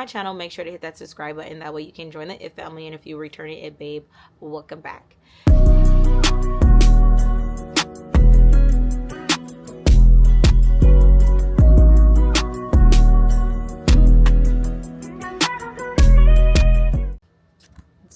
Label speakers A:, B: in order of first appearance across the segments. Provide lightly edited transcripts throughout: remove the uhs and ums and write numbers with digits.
A: my channel, make sure to hit that subscribe button. That way you can join the It family, and if you're returning it, babe, welcome back.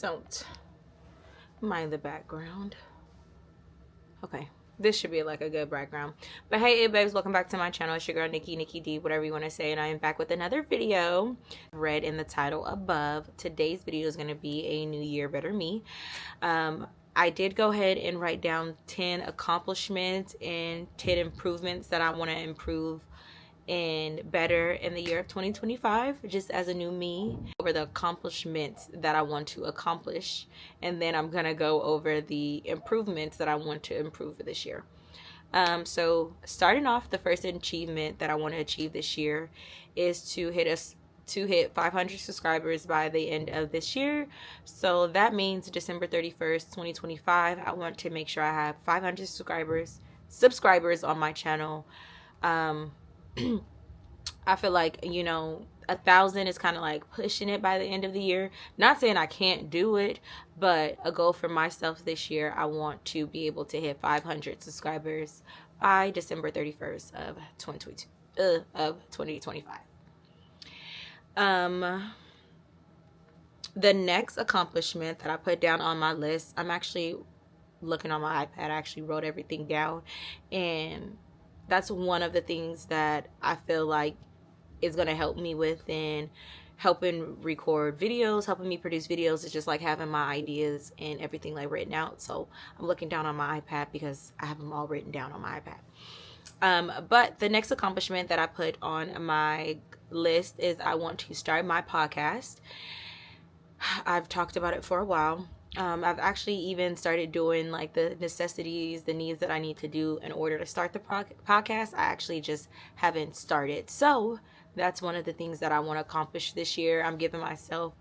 A: Don't mind the background. Okay, this should be like a good background. But hey, babes, welcome back to my channel. It's your girl Nikki NikkiDee, whatever you want to say, and I am back with another video. Read in the title above, today's video is going to be a new year better me. I did go ahead and write down 10 accomplishments and 10 improvements that I want to improve and better in the year of 2025, just as a new me, over the accomplishments that I want to accomplish, and then I'm gonna go over the improvements that I want to improve for this year. So starting off, the first achievement that I want to achieve this year is to hit 500 subscribers by the end of this year. So that means December 31st, 2025, I want to make sure I have 500 subscribers on my channel. I feel like, 1,000 is kind of like pushing it by the end of the year. Not saying I can't do it, but a goal for myself this year, I want to be able to hit 500 subscribers by December 31st of 2025. The next accomplishment that I put down on my list, I'm actually looking on my iPad. I actually wrote everything down, and that's one of the things that I feel like is going to help me with in helping record videos, helping me produce videos. It's just like having my ideas and everything like written out. So I'm looking down on my iPad because I have them all written down on my iPad. But the next accomplishment that I put on my list is I want to start my podcast. I've talked about it for a while. I've actually even started doing like the necessities, the needs that I need to do in order to start the podcast. I actually just haven't started. So that's one of the things that I want to accomplish this year. I'm giving myself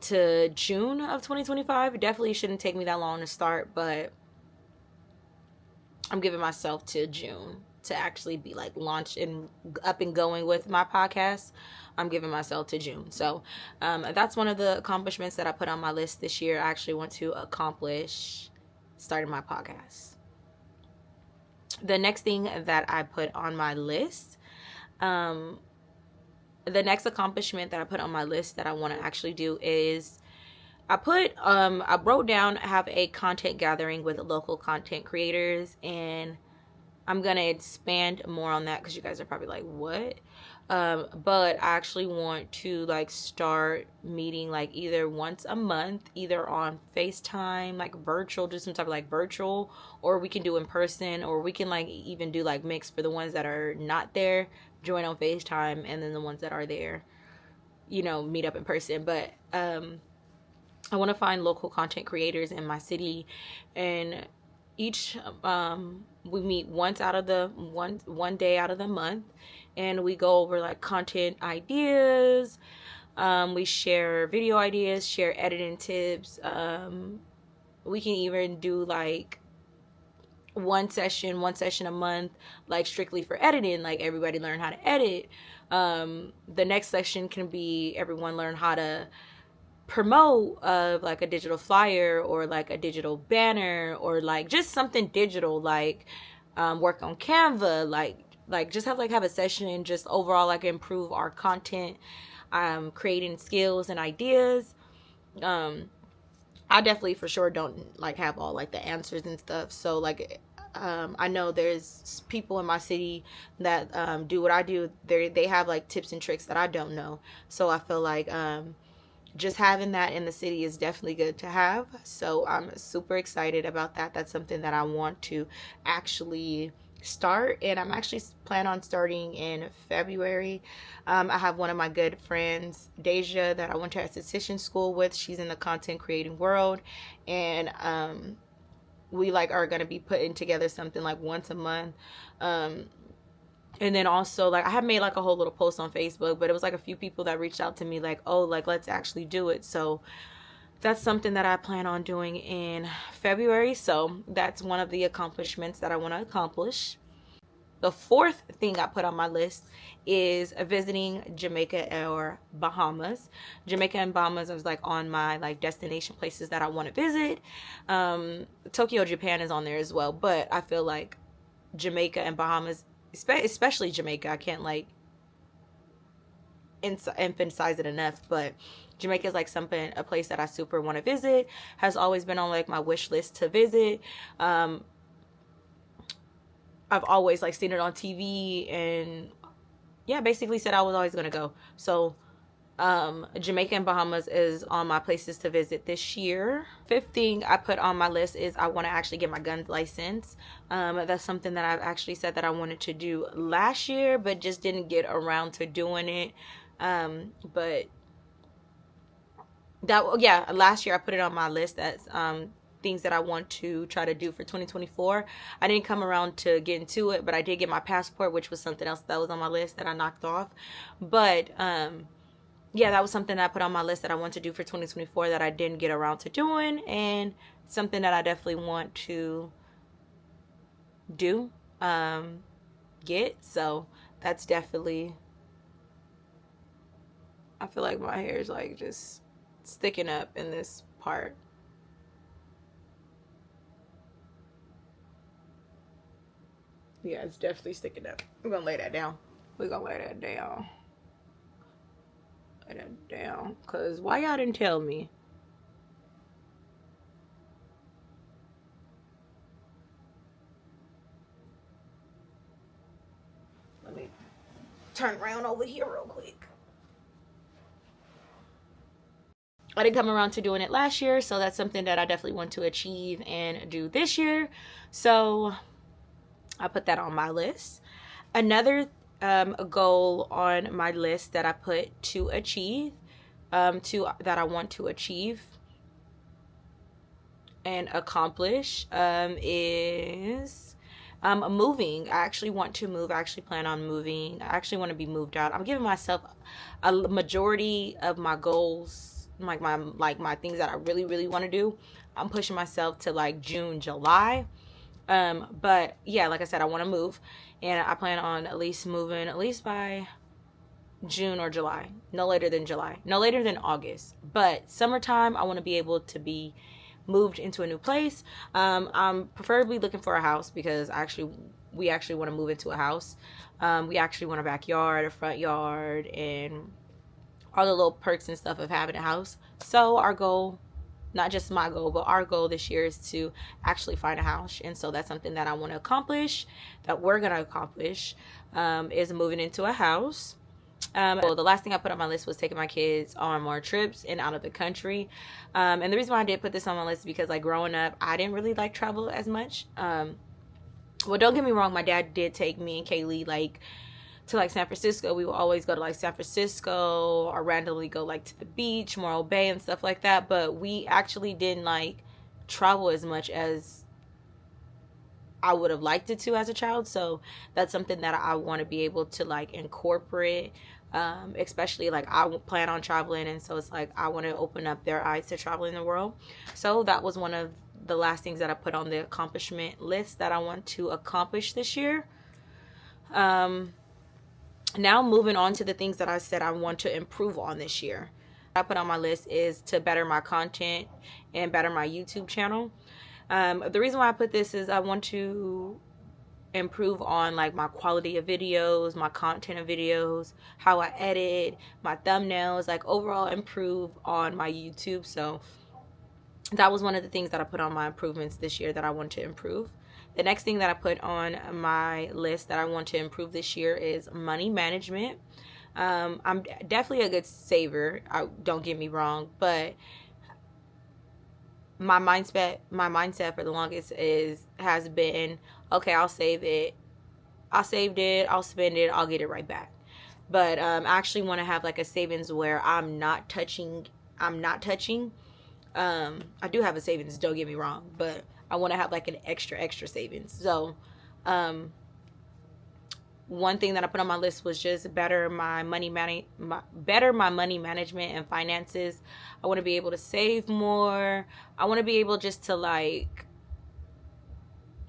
A: to June of 2025. It definitely shouldn't take me that long to start, but I'm giving myself to June to actually be like launched and up and going with my podcast. I'm giving myself to June. So that's one of the accomplishments that I put on my list this year. I actually want to accomplish starting my podcast. The next thing that I put on my list, the next accomplishment that I put on my list that I want to actually do is I wrote down, have a content gathering with local content creators, and I'm going to expand more on that because you guys are probably like, what? But I actually want to like start meeting like either once a month, either on FaceTime, like virtual, do some type of like virtual, or we can do in person, or we can like even do like mix for the ones that are not there, join on FaceTime, and then the ones that are there, meet up in person. But I want to find local content creators in my city, and each we meet one day out of the month, and we go over like content ideas. We share video ideas, share editing tips. We can even do like one session a month, like strictly for editing, like everybody learn how to edit. The next session can be everyone learn how to promote of like a digital flyer or like a digital banner, or like just something digital, like work on Canva, like just have a session and just overall like improve our content, creating skills and ideas. I definitely for sure don't like have all like the answers and stuff, so like I know there's people in my city that do what I do. They have like tips and tricks that I don't know, so I feel like just having that in the city is definitely good to have. So I'm super excited about that. That's something that I want to actually start, and I'm actually plan on starting in February. I have one of my good friends, Deja, that I went to esthetician school with. She's in the content creating world, and we like are going to be putting together something like once a month. And then also, like, I have made like a whole little post on Facebook, but it was like a few people that reached out to me like, oh, like, let's actually do it. So that's something that I plan on doing in February. So that's one of the accomplishments that I want to accomplish. The fourth thing I put on my list is visiting Jamaica or Bahamas. Jamaica and Bahamas is like on my like destination places that I want to visit. Tokyo, Japan is on there as well, but I feel like Jamaica and Bahamas, especially Jamaica, I can't like emphasize it enough, but Jamaica is like a place that I super want to visit, has always been on like my wish list to visit. I've always like seen it on TV and yeah, basically said I was always going to go. So Jamaica and Bahamas is on my places to visit this year. Fifth thing I put on my list is I want to actually get my gun license. That's something that I've actually said that I wanted to do last year, but just didn't get around to doing it. But last year I put it on my list as things that I want to try to do for 2024. I didn't come around to get into it, but I did get my passport, which was something else that was on my list that I knocked off. But that was something I put on my list that I want to do for 2024 that I didn't get around to doing, and something that I definitely want to do, get. So that's definitely, I feel like my hair is like just sticking up in this part. Yeah, it's definitely sticking up. We're gonna lay that down. We're gonna lay that down. Lay that down. Cause why y'all didn't tell me? Let me turn around over here real quick. I didn't come around to doing it last year, so that's something that I definitely want to achieve and do this year. So I put that on my list. Another goal on my list that I put to achieve, that I want to achieve and accomplish, is moving. I actually want to move. I actually plan on moving. I actually want to be moved out. I'm giving myself a majority of my goals, like my things that I really, really want to do. I'm pushing myself to like June, July. But yeah, like I said, I want to move, and I plan on at least moving at least by June or July, no later than July, no later than August. But summertime, I want to be able to be moved into a new place. I'm preferably looking for a house because we actually want to move into a house. We actually want a backyard, a front yard, and all the little perks and stuff of having a house. So our goal, not just my goal, but our goal this year is to actually find a house. And so that's something that I want to accomplish, that we're going to accomplish, is moving into a house. So the last thing I put on my list was taking my kids on more trips and out of the country. And the reason why I did put this on my list is because like growing up, I didn't really like travel as much. Well, don't get me wrong. My dad did take me and Kaylee like to like San Francisco. We would always go to like San Francisco or randomly go like to the beach, Morro Bay and stuff like that. But we actually didn't like travel as much as I would have liked it to as a child. So that's something that I want to be able to like incorporate, especially like I plan on traveling, and so it's like I want to open up their eyes to traveling the world. So that was one of the last things that I put on the accomplishment list that I want to accomplish this year. Now moving on to the things that I said I want to improve on this year. I put on my list is to better my content and better my YouTube channel. The reason why I put this is I want to improve on like my quality of videos, my content of videos, how I edit, my thumbnails, like overall improve on my YouTube. So that was one of the things that I put on my improvements this year that I want to improve. The next thing that I put on my list that I want to improve this year is money management. I'm definitely a good saver. Don't get me wrong, but my mindset for the longest has been, okay, I'll save it. I saved it. I'll spend it. I'll get it right back. But I actually want to have like a savings where I'm not touching. I do have a savings. Don't get me wrong, but I want to have like an extra savings. So, one thing that I put on my list was just better my money management and finances. I want to be able to save more. I want to be able just to like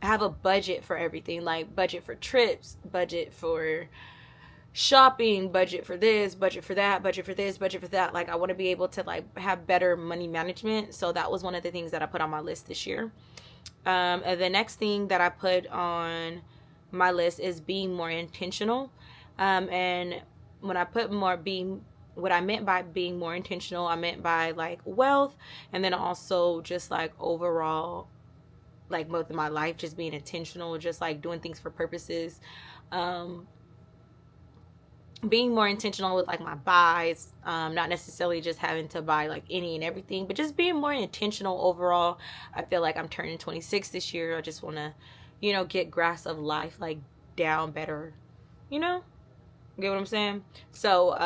A: have a budget for everything, like budget for trips, budget for shopping, budget for this, budget for that, budget for this, budget for that. Like I want to be able to like have better money management. So that was one of the things that I put on my list this year. And the next thing that I put on my list is being more intentional. And when I put what I meant by being more intentional, I meant by like wealth, and then also just like overall, like both in my life, just being intentional, just like doing things for purposes. Being more intentional with like my buys, not necessarily just having to buy like any and everything, but just being more intentional overall. I feel like I'm turning 26 this year. I just want to, get grasp of life like down better, get what I'm saying? So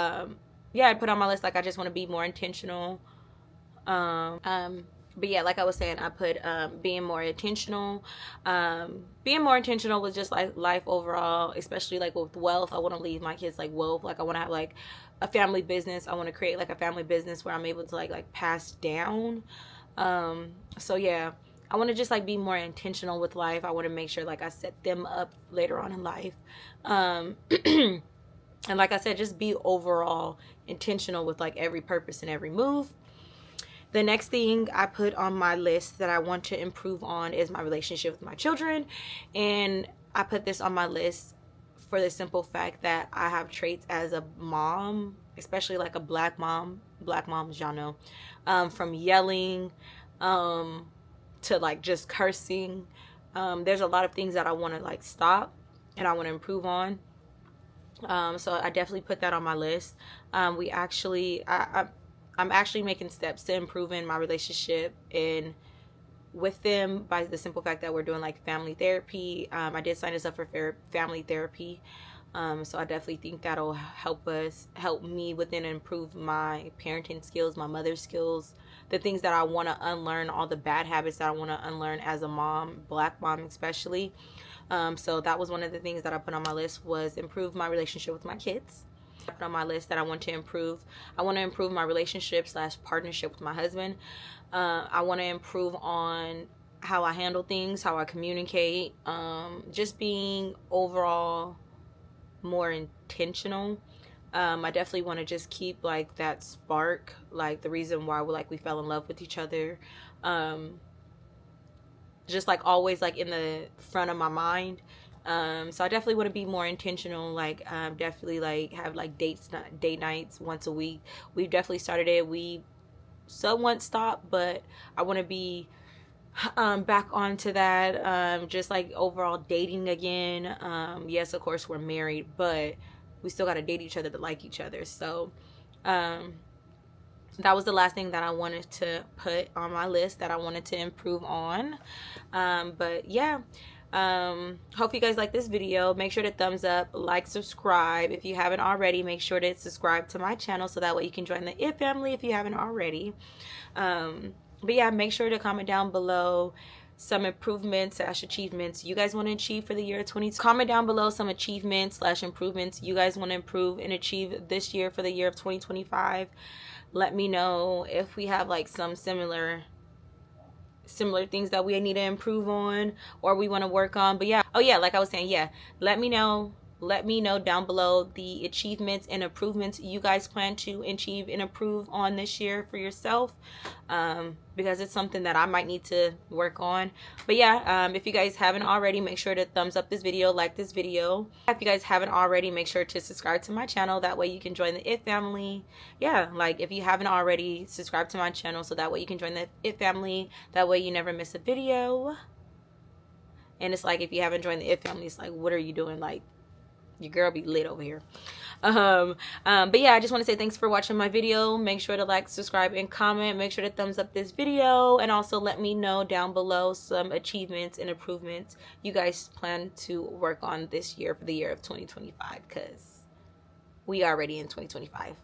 A: yeah, I put on my list like I just want to be more intentional. But yeah, like I was saying, I put being more intentional. Being more intentional with just like life overall, especially like with wealth. I want to leave my kids like wealth. Like I want to have like a family business. I want to create like a family business where I'm able to like pass down. So yeah, I want to just like be more intentional with life. I want to make sure like I set them up later on in life. And like I said, just be overall intentional with like every purpose and every move. The next thing I put on my list that I want to improve on is my relationship with my children. And I put this on my list for the simple fact that I have traits as a mom, especially like a black mom. Black moms, y'all know, from yelling to like just cursing. There's a lot of things that I want to like stop and I want to improve on. So I definitely put that on my list. I'm actually making steps to improving my relationship and with them by the simple fact that we're doing like family therapy. I did sign us up for family therapy. So I definitely think that'll help me within improve my parenting skills, my mother skills, the things that I want to unlearn, all the bad habits that I want to unlearn as a mom, black mom especially. So that was one of the things that I put on my list was improve my relationship with my kids. On my list that I want to improve. I want to improve my relationship / partnership with my husband. I want to improve on how I handle things, how I communicate, just being overall more intentional. I definitely want to just keep like that spark, like the reason why we fell in love with each other. Just like always like in the front of my mind. So I definitely want to be more intentional, like definitely like have like date nights once a week. We've definitely started it. We somewhat stopped, but I want to be back onto that. Just like overall dating again. Yes, of course we're married, but we still got to date each other to like each other. So that was the last thing that I wanted to put on my list that I wanted to improve on. But yeah, hope you guys like this video. Make sure to thumbs up, like, subscribe. If you haven't already, make sure to subscribe to my channel so that way you can join the IT family if you haven't already. But yeah, make sure to comment down below some improvements / achievements you guys want to achieve for the year 2020. Comment down below some achievements / improvements you guys want to improve and achieve this year for the year of 2025. Let me know if we have like some similar things that we need to improve on or we want to work on. But yeah, oh yeah, like I was saying, yeah, let me know down below the achievements and improvements you guys plan to achieve and improve on this year for yourself, because it's something that I might need to work on. But yeah, if you guys haven't already, make sure to thumbs up this video, like this video. If you guys haven't already, make sure to subscribe to my channel, that way you can join the IT family. Yeah, like if you haven't already, subscribe to my channel so that way you can join the IT family, that way you never miss a video. And it's like if you haven't joined the IT family, it's like, what are you doing? Like, your girl be lit over here. But yeah, I just want to say thanks for watching my video. Make sure to like, subscribe, and comment. Make sure to thumbs up this video, and also let me know down below some achievements and improvements you guys plan to work on this year for the year of 2025, because we are already in 2025.